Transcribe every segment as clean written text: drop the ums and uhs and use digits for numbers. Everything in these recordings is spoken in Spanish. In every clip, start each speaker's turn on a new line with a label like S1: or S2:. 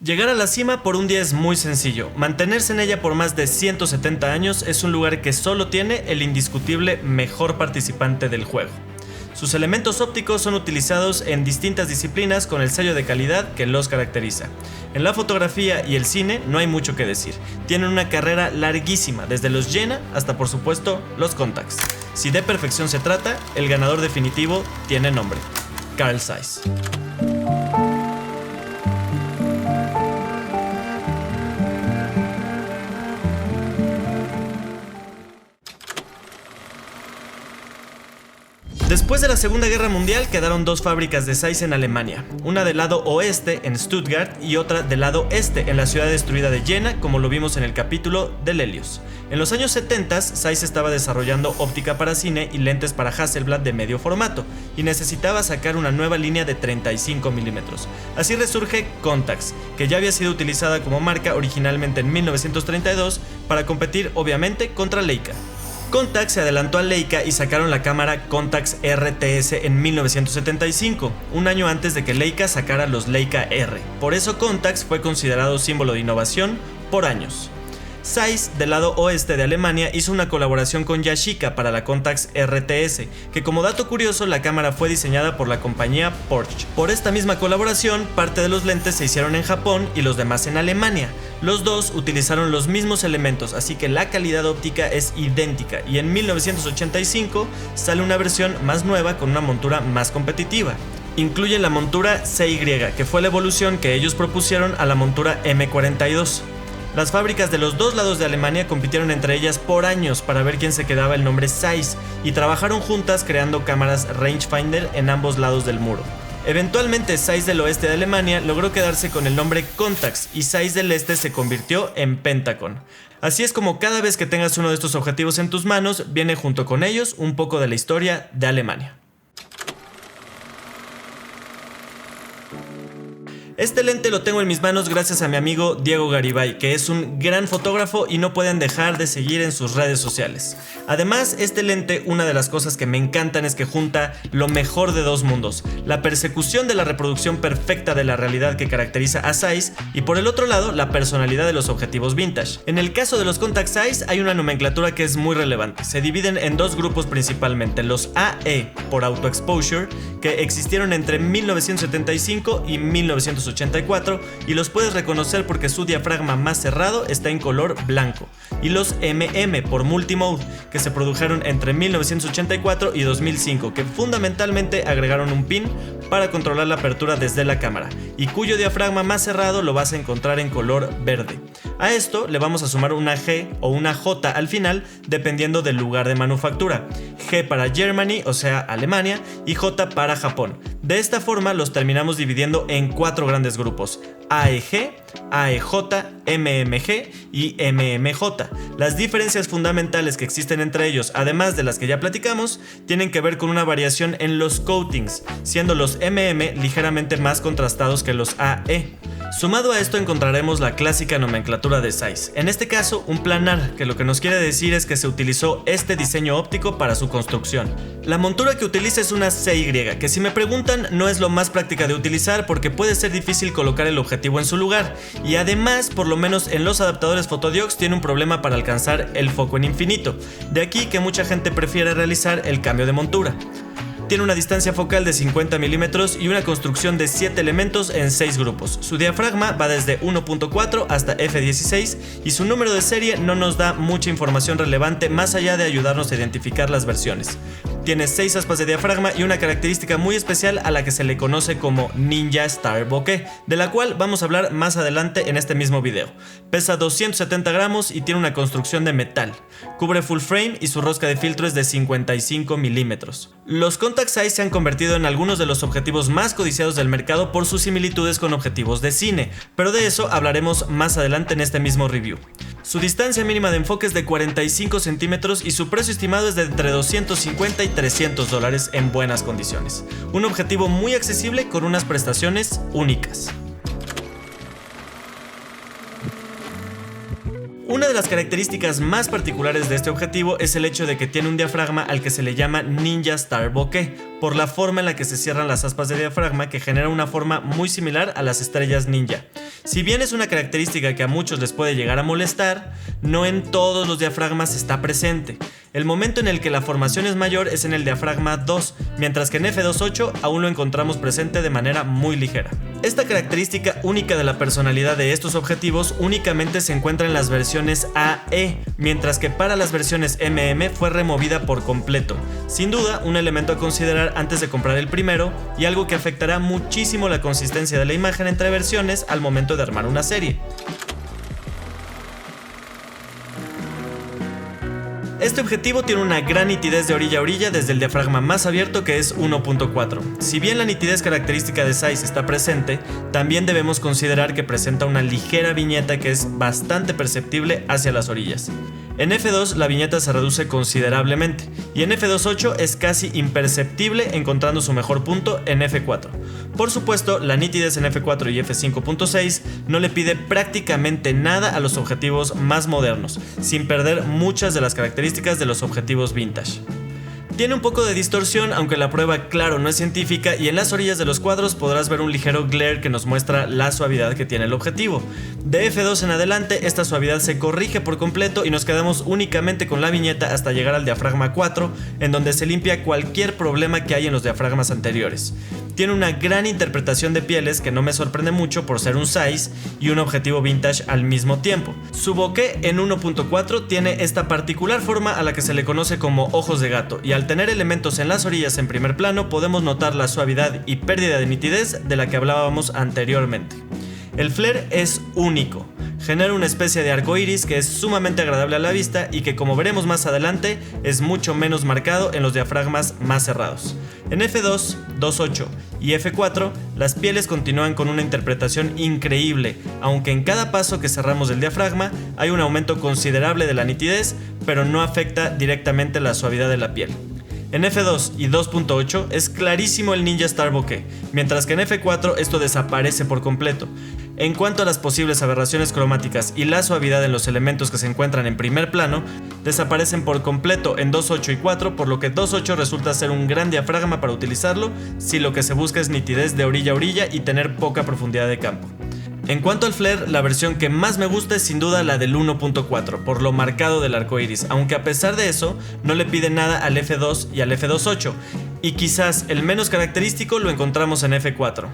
S1: Llegar a la cima por un día es muy sencillo. Mantenerse en ella por más de 170 años es un lugar que solo tiene el indiscutible mejor participante del juego. Sus elementos ópticos son utilizados en distintas disciplinas con el sello de calidad que los caracteriza. En la fotografía y el cine no hay mucho que decir. Tienen una carrera larguísima, desde los Jenna hasta por supuesto los Contax. Si de perfección se trata, el ganador definitivo tiene nombre: Carl Zeiss. Después de la Segunda Guerra Mundial quedaron dos fábricas de Zeiss en Alemania, una del lado oeste en Stuttgart y otra del lado este en la ciudad destruida de Jena, como lo vimos en el capítulo del Helios. En los años 70 Zeiss estaba desarrollando óptica para cine y lentes para Hasselblad de medio formato y necesitaba sacar una nueva línea de 35 mm. Así resurge Contax, que ya había sido utilizada como marca originalmente en 1932 para competir obviamente contra Leica. Contax se adelantó a Leica y sacaron la cámara Contax RTS en 1975, un año antes de que Leica sacara los Leica R. Por eso Contax fue considerado símbolo de innovación por años. Zeiss, del lado oeste de Alemania, hizo una colaboración con Yashica para la Contax RTS, que como dato curioso la cámara fue diseñada por la compañía Porsche. Por esta misma colaboración, parte de los lentes se hicieron en Japón y los demás en Alemania. Los dos utilizaron los mismos elementos, así que la calidad óptica es idéntica, y en 1985 sale una versión más nueva con una montura más competitiva. Incluye la montura CY, que fue la evolución que ellos propusieron a la montura M42. Las fábricas de los dos lados de Alemania compitieron entre ellas por años para ver quién se quedaba el nombre Zeiss y trabajaron juntas creando cámaras rangefinder en ambos lados del muro. Eventualmente Zeiss del oeste de Alemania logró quedarse con el nombre Contax y Zeiss del este se convirtió en Pentacon. Así es como cada vez que tengas uno de estos objetivos en tus manos, viene junto con ellos un poco de la historia de Alemania. Este lente lo tengo en mis manos gracias a mi amigo Diego Garibay, que es un gran fotógrafo y no pueden dejar de seguir en sus redes sociales. Además, este lente, una de las cosas que me encantan es que junta lo mejor de dos mundos: la persecución de la reproducción perfecta de la realidad que caracteriza a Zeiss y por el otro lado, la personalidad de los objetivos vintage. En el caso de los Contax Zeiss hay una nomenclatura que es muy relevante. Se dividen en dos grupos principalmente: los AE por Auto Exposure, que existieron entre 1975 y 1984 y los puedes reconocer porque su diafragma más cerrado está en color blanco, y los MM por Multimode, que se produjeron entre 1984 y 2005, que fundamentalmente agregaron un pin para controlar la apertura desde la cámara y cuyo diafragma más cerrado lo vas a encontrar en color verde. A esto le vamos a sumar una G o una J al final dependiendo del lugar de manufactura: G para Germany, o sea Alemania, y J para Japón. De esta forma los terminamos dividiendo en cuatro grandes grupos: AEG, AEJ, MMG y MMJ. Las diferencias fundamentales que existen entre ellos, además de las que ya platicamos, tienen que ver con una variación en los coatings, siendo los MM ligeramente más contrastados que los AE. Sumado a esto encontraremos la clásica nomenclatura de Zeiss, en este caso un planar, que lo que nos quiere decir es que se utilizó este diseño óptico para su construcción. La montura que utiliza es una CY, que si me preguntan no es lo más práctica de utilizar porque puede ser difícil colocar el objetivo en su lugar, y además, por lo menos en los adaptadores Photodiox, tiene un problema para alcanzar el foco en infinito, de aquí que mucha gente prefiere realizar el cambio de montura. Tiene una distancia focal de 50 milímetros y una construcción de 7 elementos en 6 grupos. Su diafragma va desde 1.4 hasta f16 y su número de serie no nos da mucha información relevante más allá de ayudarnos a identificar las versiones. Tiene 6 aspas de diafragma y una característica muy especial a la que se le conoce como Ninja Star Bokeh, de la cual vamos a hablar más adelante en este mismo video. Pesa 270 gramos y tiene una construcción de metal. Cubre full frame y su rosca de filtro es de 55 milímetros. Los Contax Zeiss se han convertido en algunos de los objetivos más codiciados del mercado por sus similitudes con objetivos de cine, pero de eso hablaremos más adelante en este mismo review. Su distancia mínima de enfoque es de 45 centímetros y su precio estimado es de entre $250 y $300 en buenas condiciones. Un objetivo muy accesible con unas prestaciones únicas. Una de las características más particulares de este objetivo es el hecho de que tiene un diafragma al que se le llama Ninja Star Bokeh, por la forma en la que se cierran las aspas de diafragma, que genera una forma muy similar a las estrellas ninja. Si bien es una característica que a muchos les puede llegar a molestar, no en todos los diafragmas está presente. El momento en el que la formación es mayor es en el diafragma 2, mientras que en F2.8 aún lo encontramos presente de manera muy ligera. Esta característica única de la personalidad de estos objetivos únicamente se encuentra en las versiones AE, mientras que para las versiones MM fue removida por completo. Sin duda, un elemento a considerar antes de comprar el primero y algo que afectará muchísimo la consistencia de la imagen entre versiones al momento de armar una serie. Este objetivo tiene una gran nitidez de orilla a orilla desde el diafragma más abierto, que es 1.4. Si bien la nitidez característica de Zeiss está presente, también debemos considerar que presenta una ligera viñeta que es bastante perceptible hacia las orillas. En F2 la viñeta se reduce considerablemente y en F2.8 es casi imperceptible, encontrando su mejor punto en F4. Por supuesto, la nitidez en F4 y F5.6 no le pide prácticamente nada a los objetivos más modernos, sin perder muchas de las características de los objetivos vintage. Tiene un poco de distorsión, aunque la prueba claro no es científica, y en las orillas de los cuadros podrás ver un ligero glare que nos muestra la suavidad que tiene el objetivo. De F2 en adelante esta suavidad se corrige por completo y nos quedamos únicamente con la viñeta hasta llegar al diafragma 4, en donde se limpia cualquier problema que hay en los diafragmas anteriores. Tiene una gran interpretación de pieles que no me sorprende mucho por ser un Zeiss y un objetivo vintage al mismo tiempo. Su bokeh en 1.4 tiene esta particular forma a la que se le conoce como ojos de gato, y al tener elementos en las orillas en primer plano podemos notar la suavidad y pérdida de nitidez de la que hablábamos anteriormente. El flare es único, genera una especie de arco iris que es sumamente agradable a la vista y que, como veremos más adelante, es mucho menos marcado en los diafragmas más cerrados. En F2, 2.8 y F4, las pieles continúan con una interpretación increíble, aunque en cada paso que cerramos del diafragma hay un aumento considerable de la nitidez, pero no afecta directamente la suavidad de la piel. En F2 y 2.8 es clarísimo el Ninja Star Bokeh, mientras que en F4 esto desaparece por completo. En cuanto a las posibles aberraciones cromáticas y la suavidad en los elementos que se encuentran en primer plano, desaparecen por completo en 2.8 y 4, por lo que 2.8 resulta ser un gran diafragma para utilizarlo si lo que se busca es nitidez de orilla a orilla y tener poca profundidad de campo. En cuanto al flare, la versión que más me gusta es sin duda la del 1.4, por lo marcado del arco iris, aunque a pesar de eso no le pide nada al F2 y al F2.8, y quizás el menos característico lo encontramos en F4.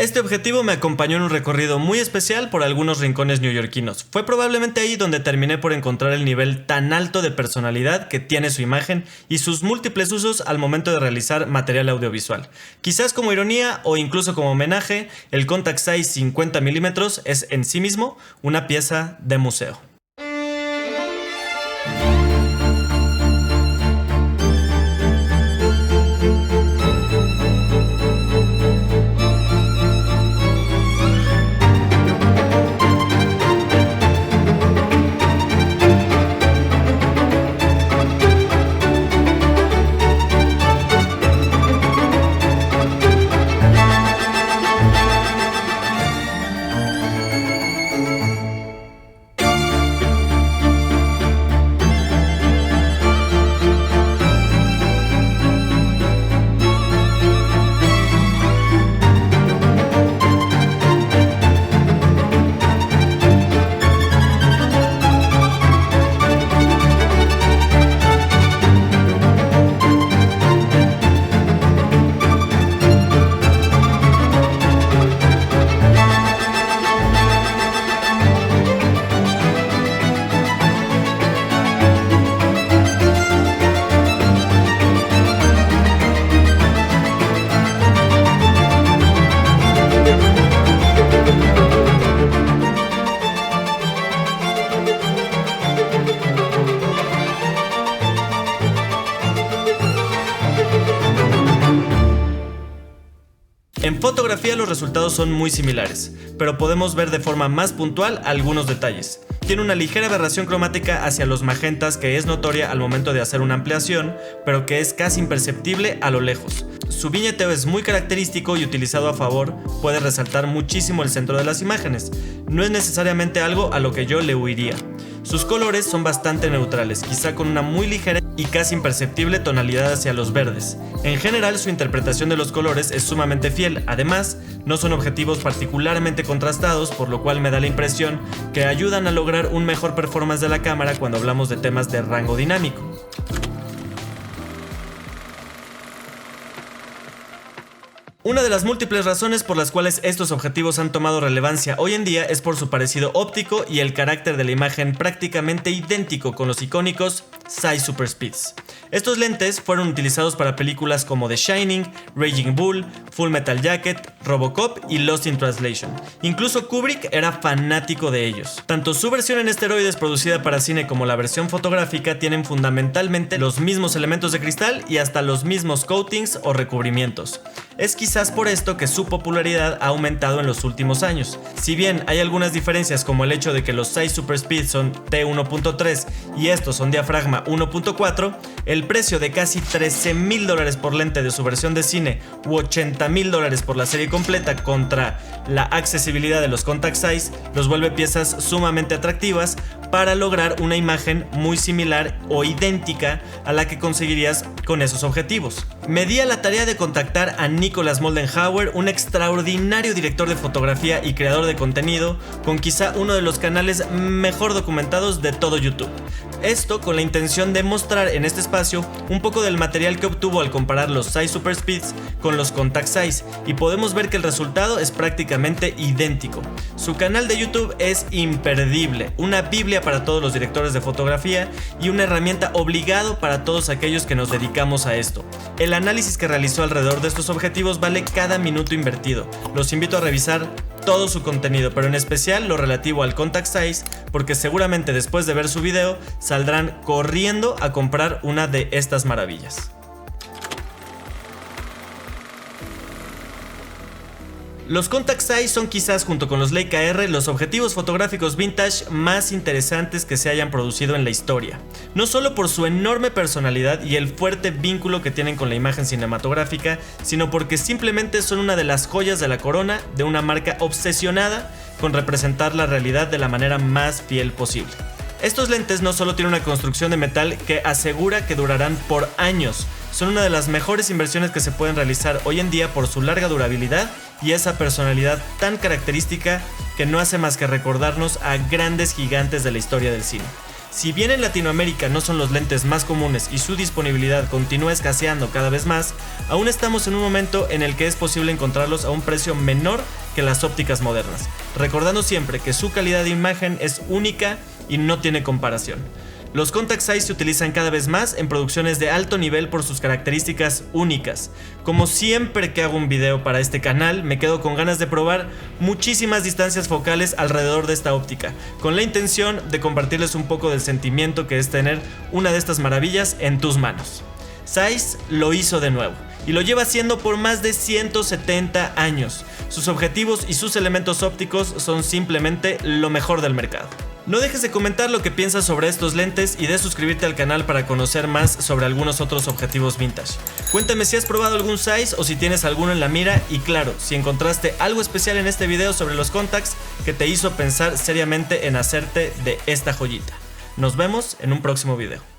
S1: Este objetivo me acompañó en un recorrido muy especial por algunos rincones neoyorquinos. Fue probablemente ahí donde terminé por encontrar el nivel tan alto de personalidad que tiene su imagen y sus múltiples usos al momento de realizar material audiovisual. Quizás como ironía o incluso como homenaje, el Contax Zeiss 50mm es en sí mismo una pieza de museo. En fotografía los resultados son muy similares, pero podemos ver de forma más puntual algunos detalles. Tiene una ligera aberración cromática hacia los magentas que es notoria al momento de hacer una ampliación, pero que es casi imperceptible a lo lejos. Su viñeteo es muy característico y utilizado a favor puede resaltar muchísimo el centro de las imágenes. No es necesariamente algo a lo que yo le huiría. Sus colores son bastante neutrales, quizá con una muy ligera y casi imperceptible tonalidad hacia los verdes. En general, su interpretación de los colores es sumamente fiel. Además, no son objetivos particularmente contrastados, por lo cual me da la impresión que ayudan a lograr un mejor performance de la cámara cuando hablamos de temas de rango dinámico. Una de las múltiples razones por las cuales estos objetivos han tomado relevancia hoy en día es por su parecido óptico y el carácter de la imagen prácticamente idéntico con los icónicos Zeiss Super Speeds. Estos lentes fueron utilizados para películas como The Shining, Raging Bull, Full Metal Jacket, Robocop y Lost in Translation. Incluso Kubrick era fanático de ellos. Tanto su versión en esteroides producida para cine como la versión fotográfica tienen fundamentalmente los mismos elementos de cristal y hasta los mismos coatings o recubrimientos. Es quizás por esto que su popularidad ha aumentado en los últimos años. Si bien hay algunas diferencias como el hecho de que los Zeiss Super Speed son T1.3 y estos son diafragma 1.4, el precio de casi $13,000 por lente de su versión de cine u $80,000 por la serie completa contra la accesibilidad de los contact Zeiss los vuelve piezas sumamente atractivas para lograr una imagen muy similar o idéntica a la que conseguirías con esos objetivos. Me di a la tarea de contactar a Nicholas Moldenhauer, un extraordinario director de fotografía y creador de contenido, con quizá uno de los canales mejor documentados de todo YouTube. Esto con la intención de mostrar en este espacio un poco del material que obtuvo al comparar los Zeiss Super Speeds con los contact Zeiss, y podemos ver que el resultado es prácticamente idéntico. Su canal de YouTube es imperdible, una biblia para todos los directores de fotografía y una herramienta obligado para todos aquellos que nos dedicamos a esto. El análisis que realizó alrededor de estos objetivos vale cada minuto invertido. Los invito a revisar todo su contenido, pero en especial lo relativo al contact Zeiss, porque seguramente después de ver su video saldrán corriendo a comprar una de estas maravillas. Los contact Zeiss son quizás junto con los Leica R los objetivos fotográficos vintage más interesantes que se hayan producido en la historia. No solo por su enorme personalidad y el fuerte vínculo que tienen con la imagen cinematográfica, sino porque simplemente son una de las joyas de la corona de una marca obsesionada con representar la realidad de la manera más fiel posible. Estos lentes no solo tienen una construcción de metal que asegura que durarán por años, son una de las mejores inversiones que se pueden realizar hoy en día por su larga durabilidad y esa personalidad tan característica que no hace más que recordarnos a grandes gigantes de la historia del cine. Si bien en Latinoamérica no son los lentes más comunes y su disponibilidad continúa escaseando cada vez más, aún estamos en un momento en el que es posible encontrarlos a un precio menor que las ópticas modernas, recordando siempre que su calidad de imagen es única y no tiene comparación. Los contact Zeiss se utilizan cada vez más en producciones de alto nivel por sus características únicas. Como siempre que hago un video para este canal, me quedo con ganas de probar muchísimas distancias focales alrededor de esta óptica, con la intención de compartirles un poco del sentimiento que es tener una de estas maravillas en tus manos. Zeiss lo hizo de nuevo, y lo lleva haciendo por más de 170 años. Sus objetivos y sus elementos ópticos son simplemente lo mejor del mercado. No dejes de comentar lo que piensas sobre estos lentes y de suscribirte al canal para conocer más sobre algunos otros objetivos vintage. Cuéntame si has probado algún Zeiss o si tienes alguno en la mira, y claro, si encontraste algo especial en este video sobre los contacts que te hizo pensar seriamente en hacerte de esta joyita. Nos vemos en un próximo video.